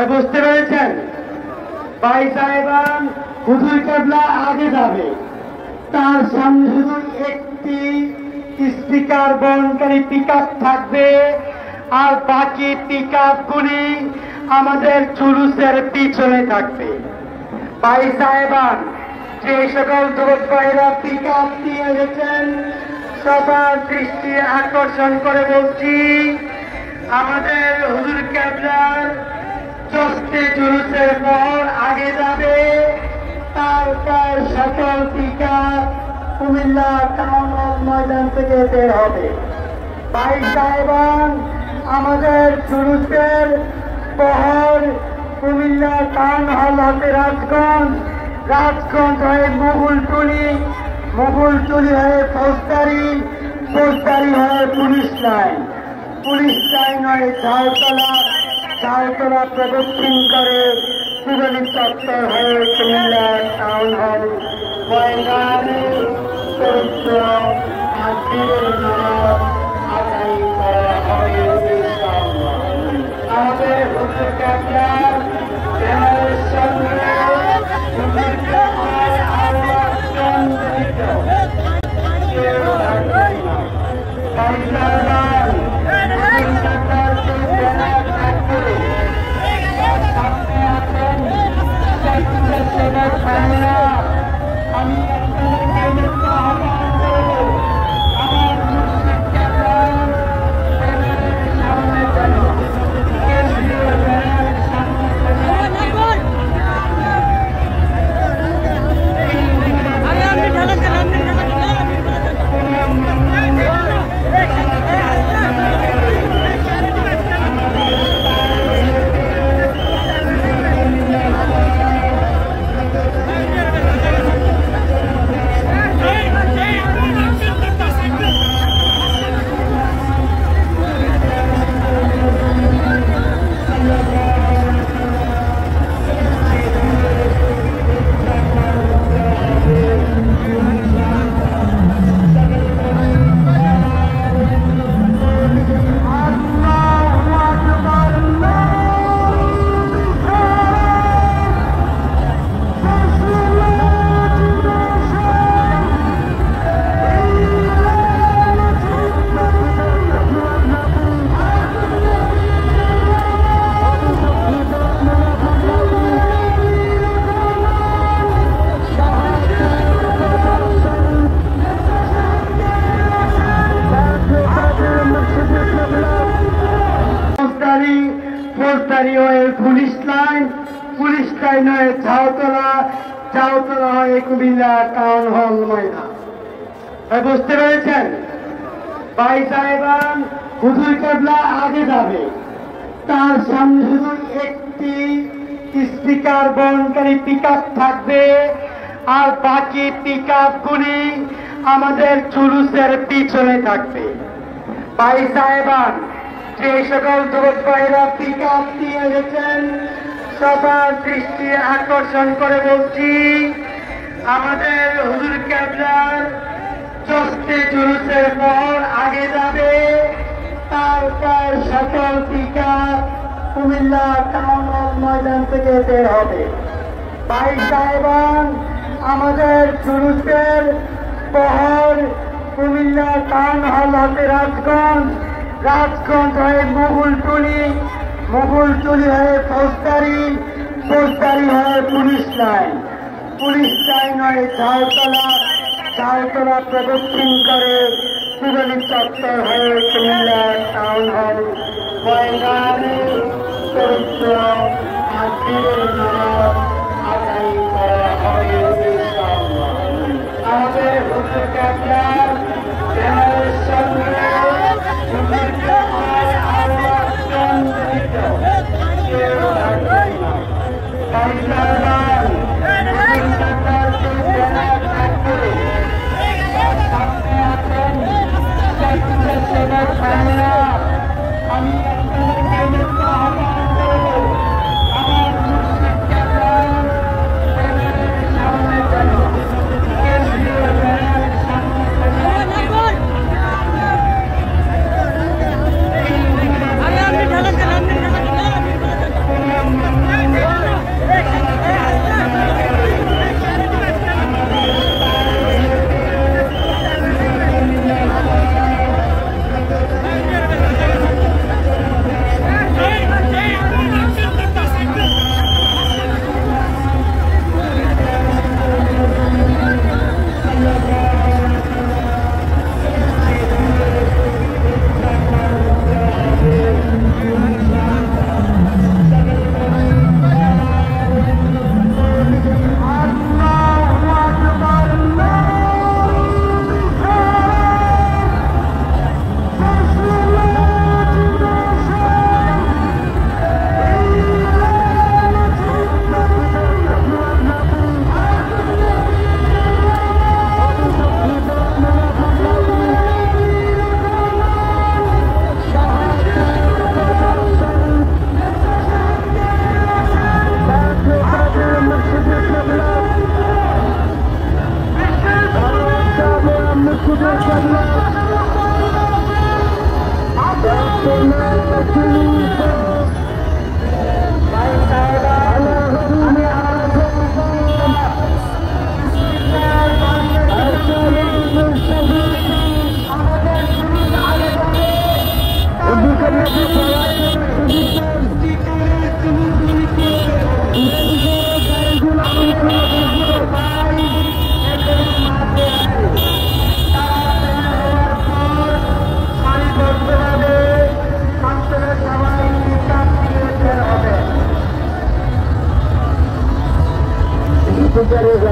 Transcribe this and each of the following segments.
বুঝতে পেরেছেন ভাই সাহেবান হুজুর কেবলা আগে যাবে, তার সামনে শুধু একটি স্পিকার বহনকারী পিকআপ থাকবে, আর বাকি পিকআপগুলি আমাদের জুলুসের পিছনে থাকবে। ভাই সাহেবান, যে সকল যুবক ভাইরা পিকআপ দিয়ে গেছেন সবার দৃষ্টি আকর্ষণ করে বলছি, আমাদের হুজুর কেবলার চস্তে জুলুসের পর আগে যাবে, তারপর সকল পিকআপ কুমিল্লা টাউন হল ময়দান থেকে বের হবে। ভাই সাহেবান, আমাদের জুলুসের পর কুমিল্লা টাউন হল হতে রাজগঞ্জ, রাজগঞ্জ হয়ে মুঘলটুলি, মুঘলটুলি হয়ে ফৌজদারি, ফৌজদারি হয়ে পুলিশ লাইন, পুলিশ লাইন হয়ে ঝাউতলা, ঝাউতলা প্রদক্ষিণ করে সুগলি চত্বর হয়ে কুমিল্লা টাউন হল ময়দানে চরিত্র আদায় করা হবে। আমাদের হুজুর কেবলার ব্যানারের সঙ্গে হুজুর কেবলার আহ্বান জড়িত কেউ থাকবে না। ভাই সাহেবান, হুজুর কেবলারকে ব্যানার থাকবে, তার সামনে আছেন স্বেচ্ছাসেবক ভাইরা। আমি আপনাদেরকে অনুরোধ আহ্বান করব, আমার মুর্শিদ কেবলার ব্যানারের সামনে যেন কেন্দ্রীয় ব্যানারের সামনে পুলিশ লাইন, পুলিশ লাইন হয়ে ঝাউতলা, ঝাউতলা হয়ে কুমিল্লা টাউন হল ময়দান। বুঝতে পেরেছেন? ভাই সাহেবান, হুজুর কেবলা আগে যাবে, তার সামনে শুধু একটি স্পিকার বহনকারী পিকআপ থাকবে, আর বাকি পিকআপগুলি আমাদের জুলুসের পিছনে থাকবে। ভাই সাহেবান, যে সকল যুবক ভাইরা পিকআপ দিয়ে গেছেন সবার দৃষ্টি আকর্ষণ করে বলছি, আমাদের হুজুর কেবলার চস্তে জুলুসের পর আগে যাবে, তারপর সকল পিকআপ কুমিল্লা টাউন হল ময়দান থেকে বের হবে। ভাই সাহেবান, আমাদের জুলুসের পর কুমিল্লা টাউন হল হতে রাজগঞ্জ, রাজগঞ্জ হয়ে মুঘলটুলি, মুঘলটুলি হয়ে ফৌজদারি, ফৌজদারি হয়ে পুলিশ লাইন, পুলিশ লাইন হয়ে ঝাউতলা, ঝাউতলা প্রদক্ষিণ করে সুগলি চত্বর হয়ে কুমিল্লা টাউন হল ময়দানে চরিত্র আদায় করা হবে। আমাদের হুজুর কেবলার ব্যানারের সঙ্গে হুজুর কেবলার আহ্বান জড়িত কেউ থাকবে না। ভাই সাহেবান, হুজুর কেবলারকে ব্যানার থাকবে, তার সামনে আছেন স্বেচ্ছাসেবক ভাইরা। আমি আপনাদেরকে অনুরোধ আহ্বান করব, আমার মুর্শিদ কেবলার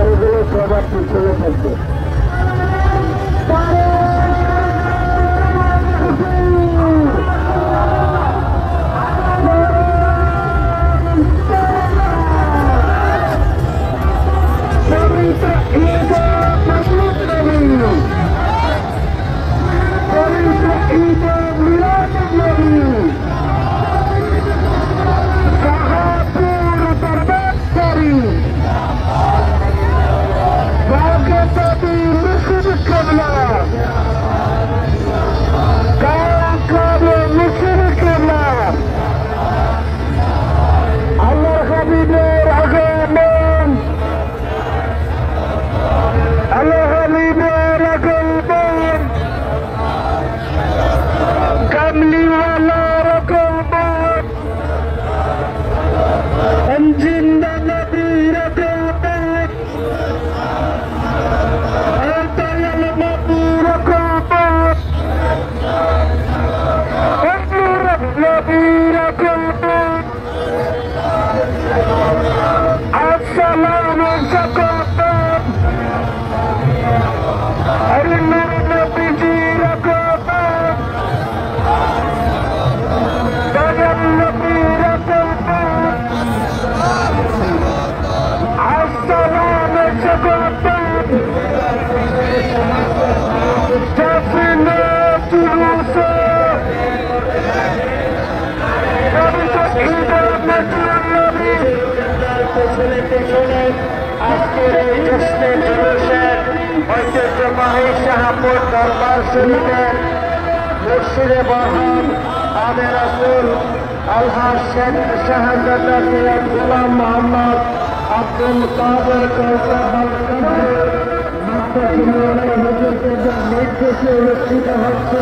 গাড়িগুলো সবার পিছনে থাকবে। আজকের এই জশ্নের জুলুসের ঐতিহ্যবাহী শাহপুর দরবার শরীফের মুর্শিদে বরহাম আবে রাসূল আলহাজ শেখ শাহজাদা সৈয়দ গোলাম মোহাম্মদ আব্দুল কাদের কৌসার নির্দেশে অনুষ্ঠিত হচ্ছে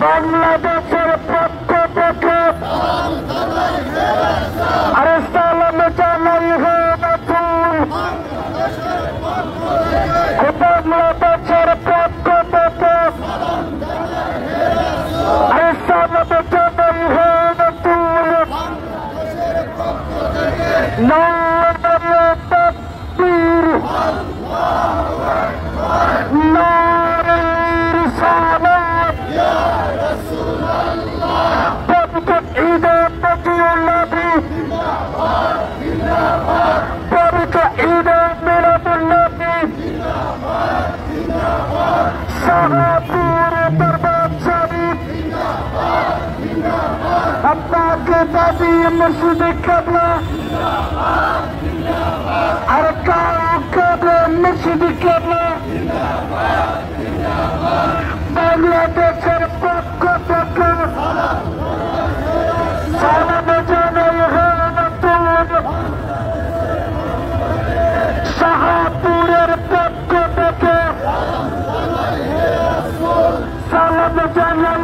বাংলাদেশের পক্ষ থেকে আরে সালাম জানাই বাংলাদেশের পক্ষ থেকে আরে সালাম জানাই নারে তাকবীর নারে রিসালাত ইয়া রাসূলুল্লাহ পবিত্র ঈদ নবী জিন্দাবাদ জিন্দাবাদ পবিত্র ঈদ মিলাদুন্নবী জিন্দাবাদ জিন্দাবাদ শাহপুর দরবার শরীফ জিন্দাবাদ জিন্দাবাদ আপনাকে দাবি মসজিদ কিবলা জিন্দাবাদ জিন্দাবাদ আর কাউকে মসজিদ কিবলা জিন্দাবাদ জিন্দাবাদ বাংলাদেশের পক্ষ থেকে সালাম জানাই শাহপুরের পক্ষ থেকে সালাম জানাই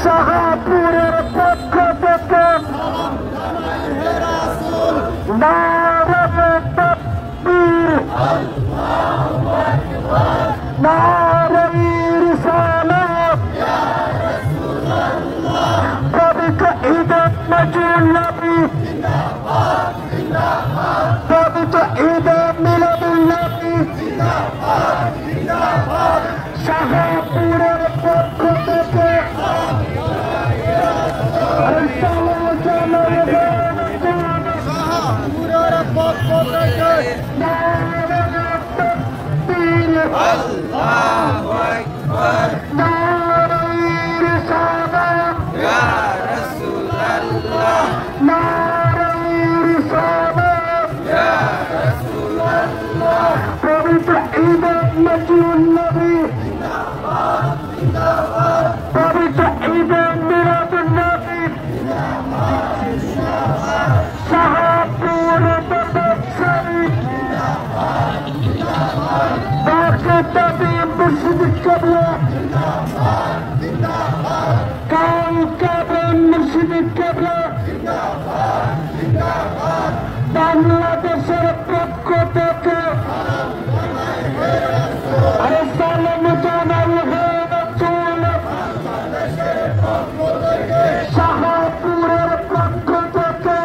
শাহপুরের পক্ষ থেকে নারে তাকবীর নারে রিসালাত ইয়া রাসূলুল্লাহ পবিত্র ঈদ নবী জিন্দাবাদ জিন্দাবাদ পবিত্র ঈদ মিলাদুন্নবী জিন্দাবাদ জিন্দাবাদ শাহপুরের পক্ষ থেকে শাহপুরের পক্ষ থেকে আল্লাহু আকবার নারে রিসালাত ইয়া রাসূলুল্লাহ নারে রিসালাত ইয়া রাসূলুল্লাহ পবিত্র ঈদ নবী জিন্দাবাদ জিন্দাবাদ পবিত্র ঈদ মিলাদুন্নবী জিন্দাবাদ জিন্দাবাদ শাহপুর দরবার শরীফ জিন্দাবাদ জিন্দাবাদ বাকি দাবি মসজিদ কিবলা জিন্দাবাদ জিন্দাবাদ কাউকাবে মুর্শিদি কেবলা বাংলাদেশের পক্ষ থেকে আরে সালাম জানাই হে রাসূল শাহপুরের পক্ষ থেকে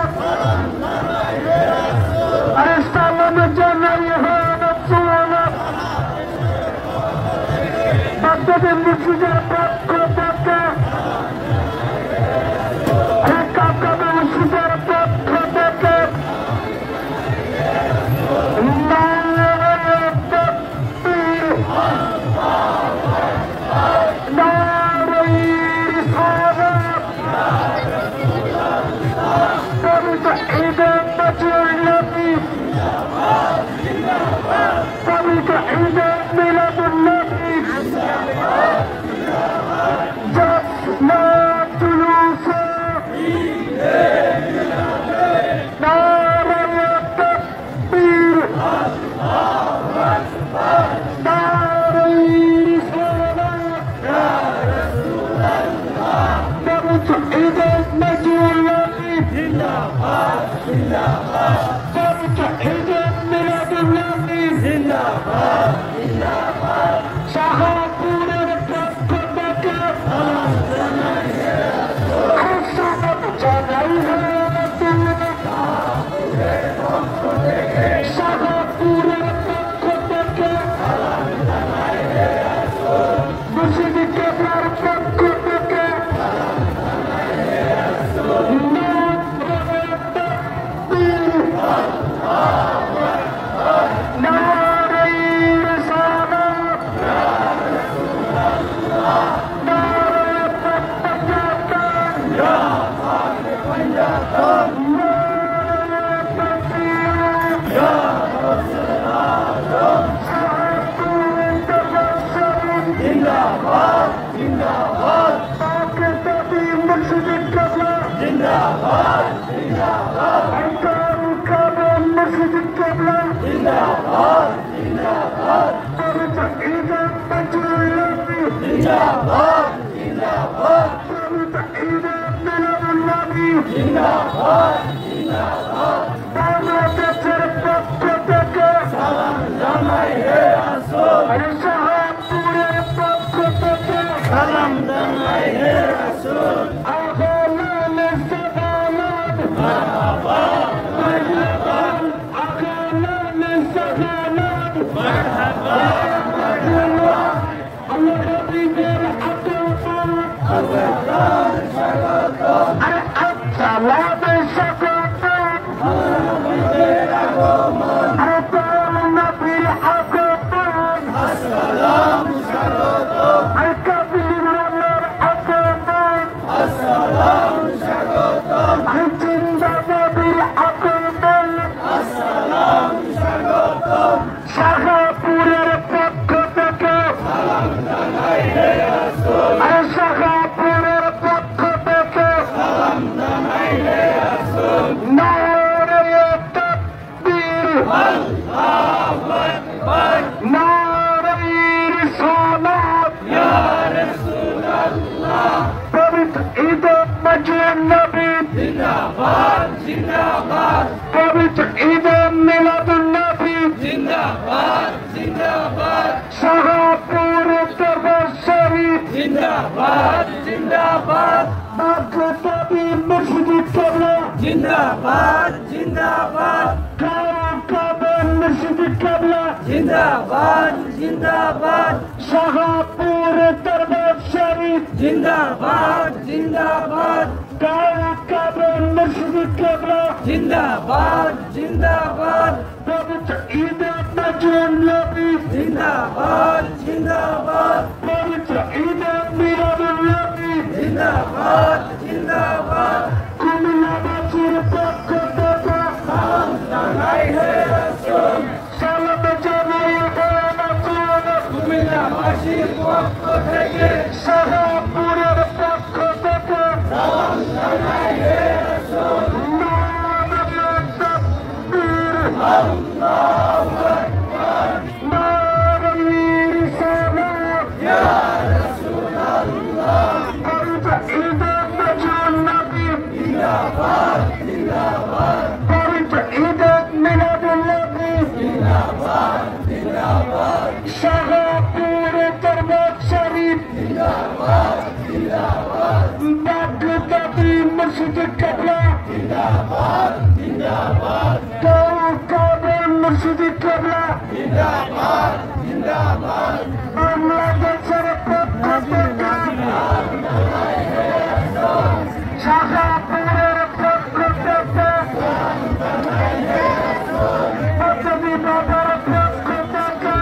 আরে সালাম জানাই হে রাসূল বাগদাদের মুর্শিদের পক্ষ থেকে আরে কাউকাবে মুর্শিদের পক্ষ থেকে শাহপুরের পক্ষ থেকে খুশামত জানাই হে রাসূল শাহপুরের পক্ষ থেকে মুর্শিদি কেবলার পক্ষ থেকে ঈদ নজরুল নবী জিন্দাবাদ জিন্দাবাদ পবিত্র ঈদ মিলাদুন নবী জিন্দাবাদ জিন্দাবাদ শাহপুর দরবার শরীফ জিন্দাবাদ জিন্দাবাদ বাগদাদি মসজিদ কিবলা জিন্দাবাদ জিন্দাবাদ কাবা মসজিদ কিবলা জিন্দাবাদ জিন্দাবাদ বাংলাদেশের পক্ষ থেকে শাহপুরের পক্ষ থেকে বাগদাদি বাবার পক্ষ থেকে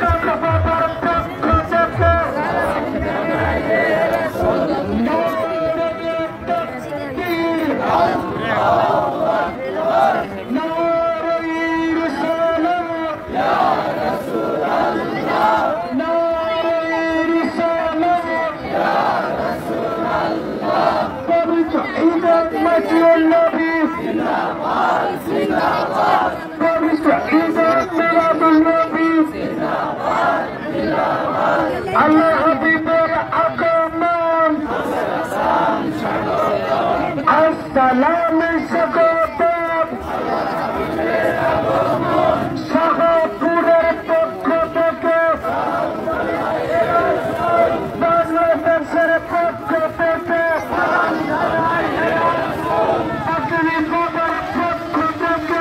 কাবা বাবার পক্ষ থেকে Allah Habibur Akaman Assalam Shakatab Shahapurur Pokho Theke Bangladeshir Pokho Theke Agni Babar Pokho Theke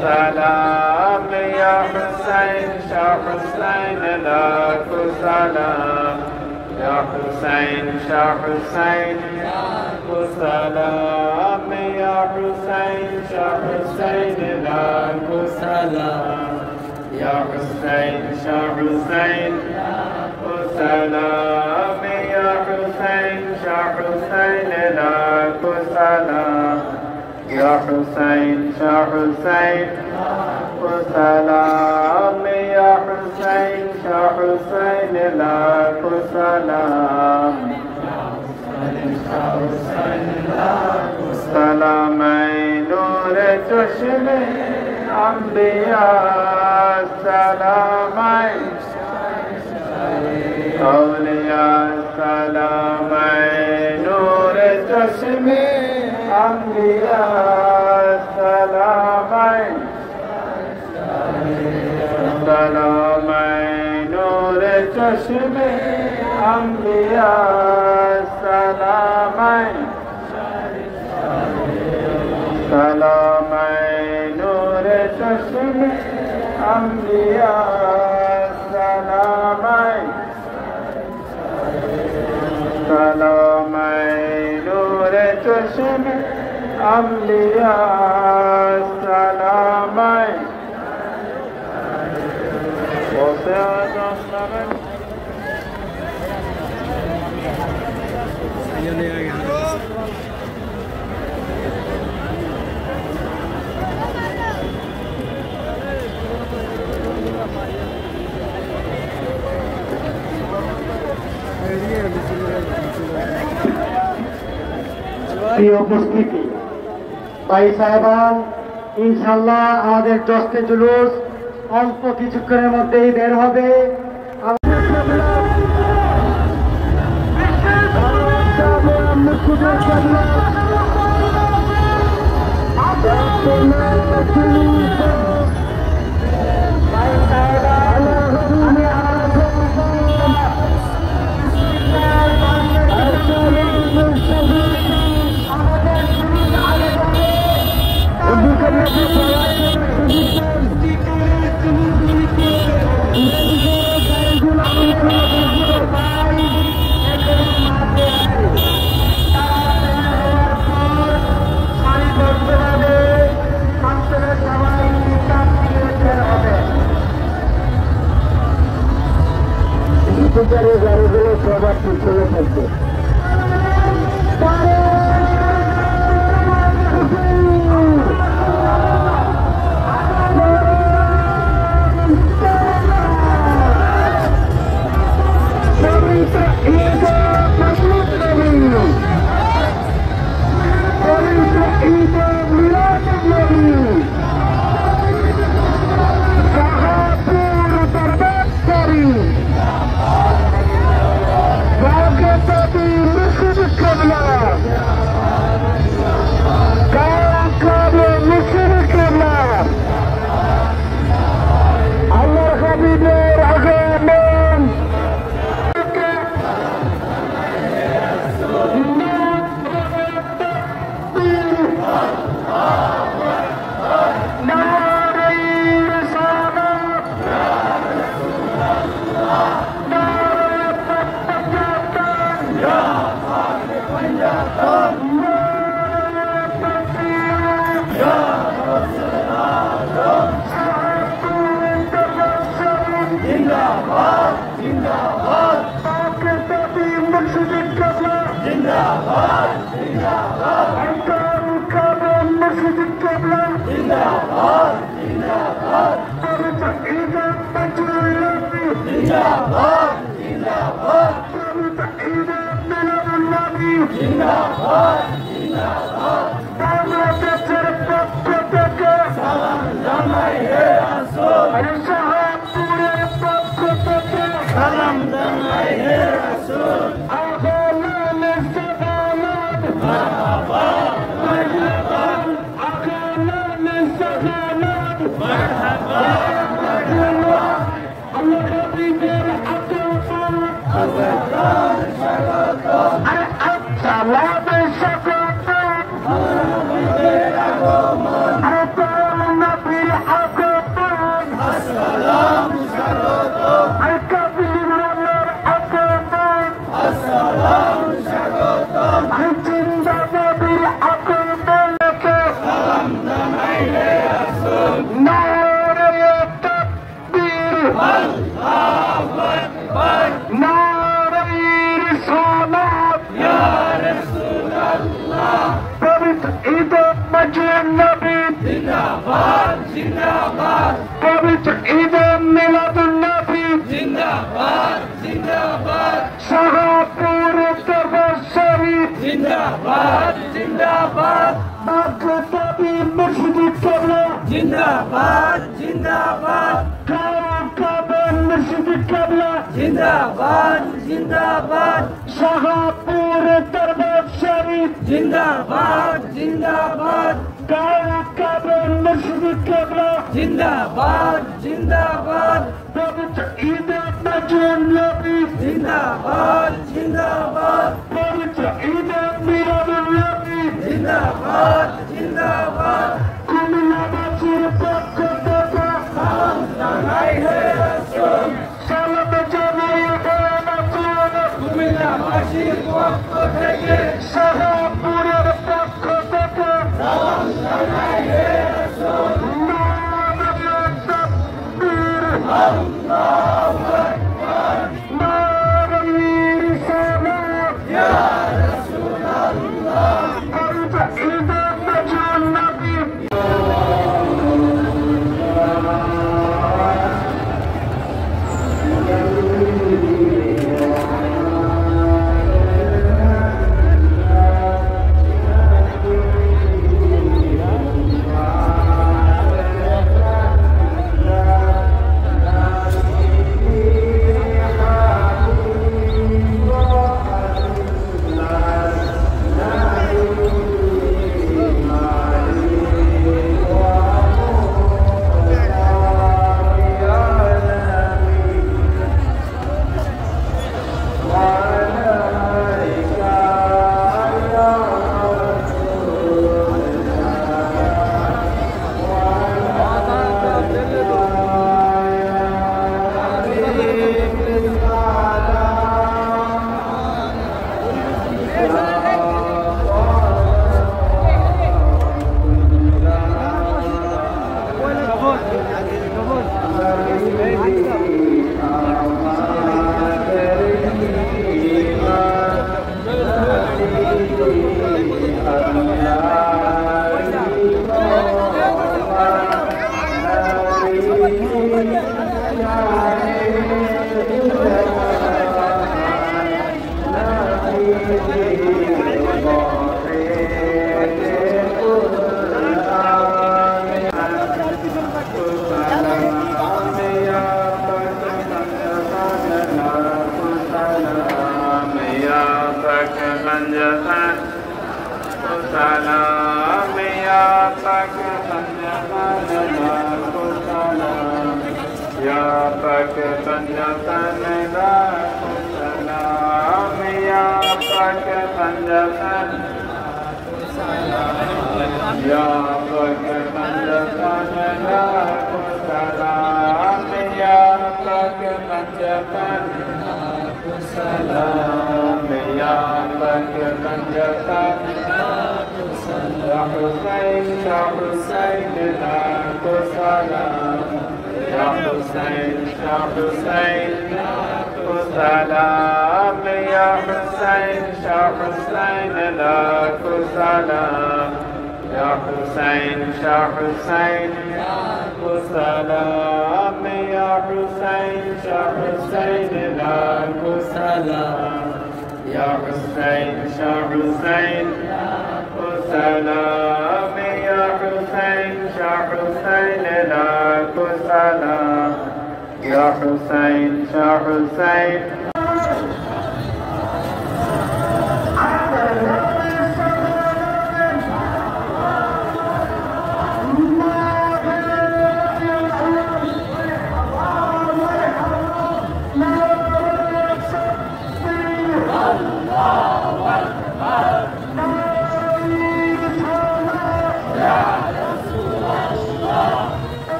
سلام يا حسين شاه حسين لك سلام يا حسين شاه حسين لك سلام يا حسين شاه حسين لك سلام يا حسين شاه حسين لك سلام يا حسين شاه حسين لك سلام يا حسين شاه حسين سلام يا حسين شاه حسين لك سلام سلام نور چشم انبیاء سلام اولیاء سلام نور چشم انبیاء سلام سلام نور چشم انبیاء سلام سلام نور چشم انبیاء سلام سلام نور چشم انبیاء سلام প্রিয় উপস্থিতি ভাই সাহেবান, ইনশাল্লাহ আমাদের দশটি জুলুস অল্প কিছুক্ষণের মধ্যেই বের হবে। গাড়িগুলো সবার পিছনে থাকবে। जिंदाबाद पवित्र ईद मिलादुन नबी जिंदाबाद जिंदाबाद शाहपुर दरबार शरीफ जिंदाबाद जिंदाबाद आगताबी मस्जिद कबला जिंदाबाद जिंदाबाद काबा मस्जिद कबला जिंदाबाद जिंदाबाद शाहपुर दरबार शरीफ जिंदाबाद जिंदाबाद काबा मस्जिद कबला जिंदाबाद जिंदाबाद पवित्र ईद मिलादुन नबी जिंदाबाद जिंदाबाद पवित्र ईद मिलादुन नबी जिंदाबाद जिंदाबाद कुमिल्लाबासीर पक्ष থেকে জানাই হে রাসূল সালাম জানাই রাসূল কুমিল্লাবাসীর পক্ষ থেকে শাহপুরের পক্ষ থেকে সালাম জানাই হে রাসূল নারে তাকবীর আল্লাহু আকবার নারে রিসালাত ইয়া রাসূলুল্লাহ পবিত্র ঈদ মিলাদুন নবী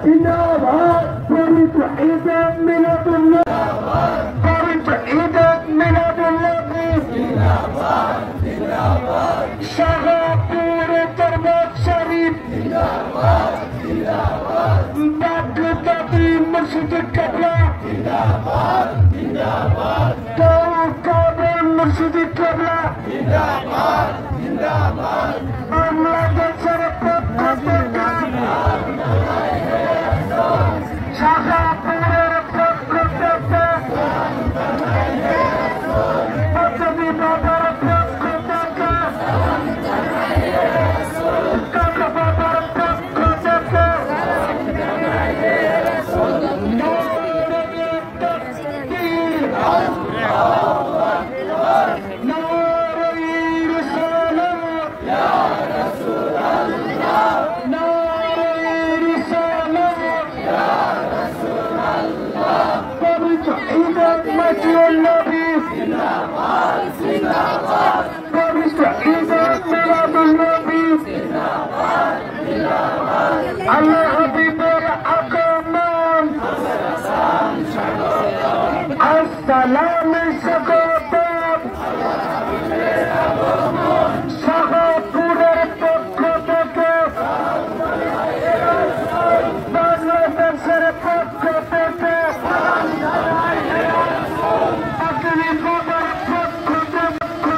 জিন্দাবাদ পবিত্র ঈদে মিলাদুল্লাহ পবিত্র ঈদে মিলাদুল্নবী জিন্দাবাদ জিন্দাবাদ শাহপুরে দরবার শরীফ জিন্দাবাদ জিন্দাবাদ বাগদাদি মসজিদ কিবলা জিন্দাবাদ জিন্দাবাদ কাবা মসজিদ কিবলা জিন্দাবাদ জিন্দাবাদ বাংলাদেশের পক্ষ থেকে শাহপুরের পক্ষ থেকে বাগদাদি বাবার পক্ষ থেকে কাবা বাবার পক্ষ থেকে Allah Habibur Akaman Assalam Sagotab Shahpurer পক্ষ থেকে বাংলাদেশের পক্ষ থেকে আগামী বাবার পক্ষ থেকে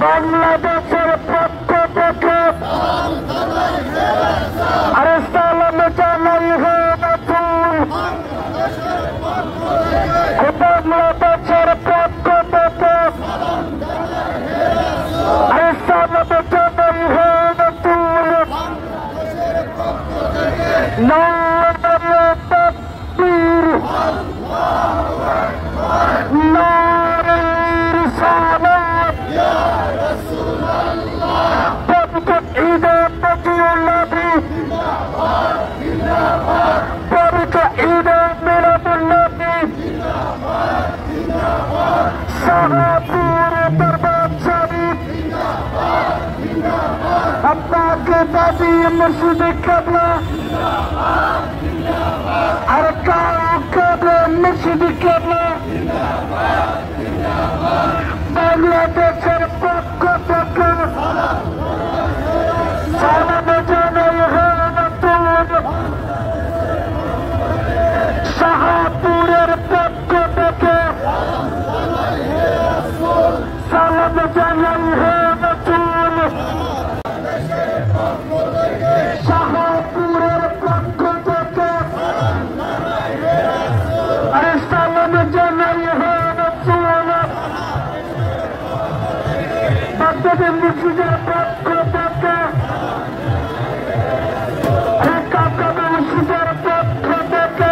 বাংলাদেশের পক্ষ থেকে আরে সালাম জানাই হে নতুন বাংলাদেশের পক্ষ থেকে আরে সালাম জানাই হে নতুন নারে তাকবীর নারে রিসালাত ইয়া রাসূলুল্লাহ পবিত্র ঈদে মিলাদুন্নবী জিন্দাবাদ জিন্দাবাদ পবিত্র ঈদে মিলাদুন্নবী জিন্দাবাদ জিন্দাবাদ শাহপুরে দরবার শরীফ জিন্দাবাদ জিন্দাবাদ বাগদাদি মসজিদ কিবলা জিন্দাবাদ জিন্দাবাদ আর কাবা মসজিদ কিবলা জিন্দাবাদ জিন্দাবাদ বাংলাদেশের পক্ষ থেকে সালাম জানাই হে নতুন শাহপুরের পক্ষ থেকে সালাম জানাই হে নতুন শাহপুরের পক্ষ থেকে আরে সালাম জানাই হে নতুন বাগদাদি মসজিদের পক্ষ থেকে আরে কাবা মসজিদের পক্ষ থেকে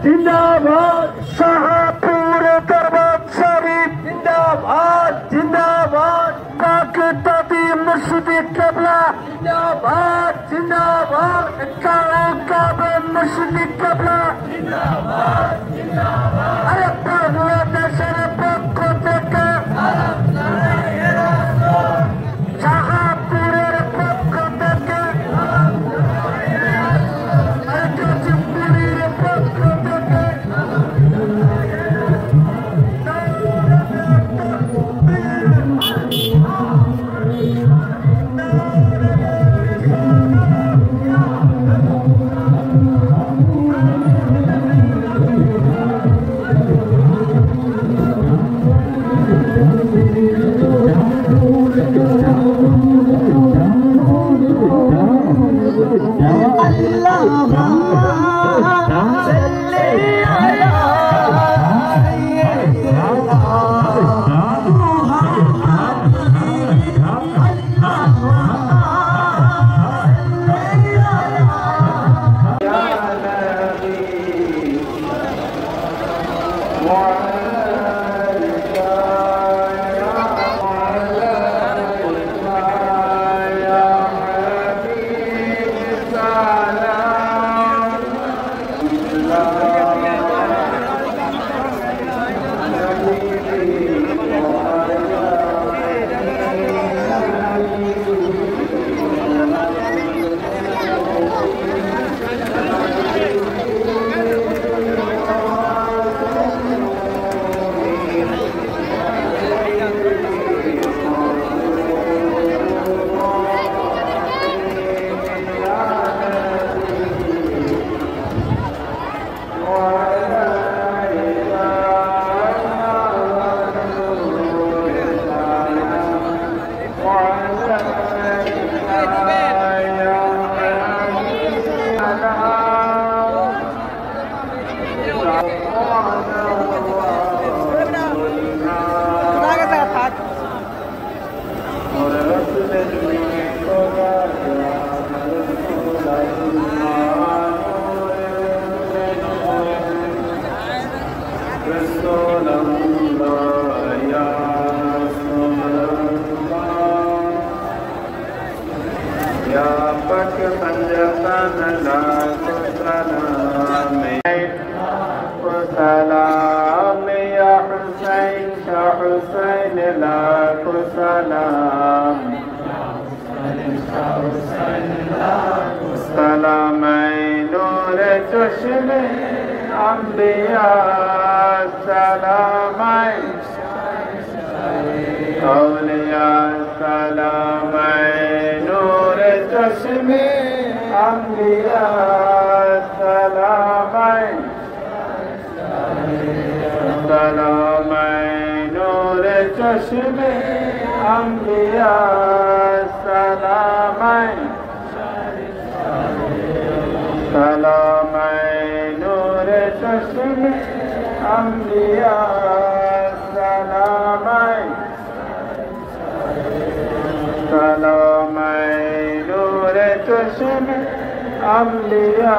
जिंदाबाद शाहपुर दरबार शरीफ जिंदाबाद जिंदाबाद काकताती मस्जिद क़िबला जिंदाबाद जिंदाबाद काबा मस्जिद क़िबला जिंदाबाद जिंदाबाद अरे बांग्लादेशेर पक्ष থেকে শাহপুরের পক্ষ থেকে सलाम या हुसैन शाह हुसैन लाखो सलाम सलाम नूर चश्मे अंबिया सलाम औलिया सलाम नूर चश्मे अंबिया सलाम सलाम नूर चश्मे अंबिया सलाम सलाम नूर चश्मे अंबिया सलाम सलाम नूर चश्मे अंबिया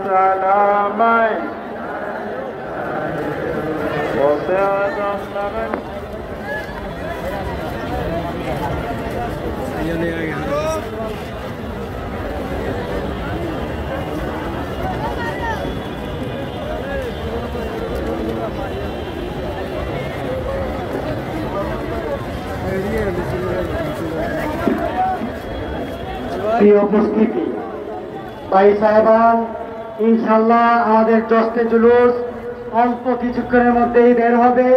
सलाम প্রিয় উপস্থিতি ভাই সাহেবান, ইনশাআল্লাহ আমাদের জশ্নে জুলুস অল্প কিছুক্ষণের মধ্যেই বের হবে।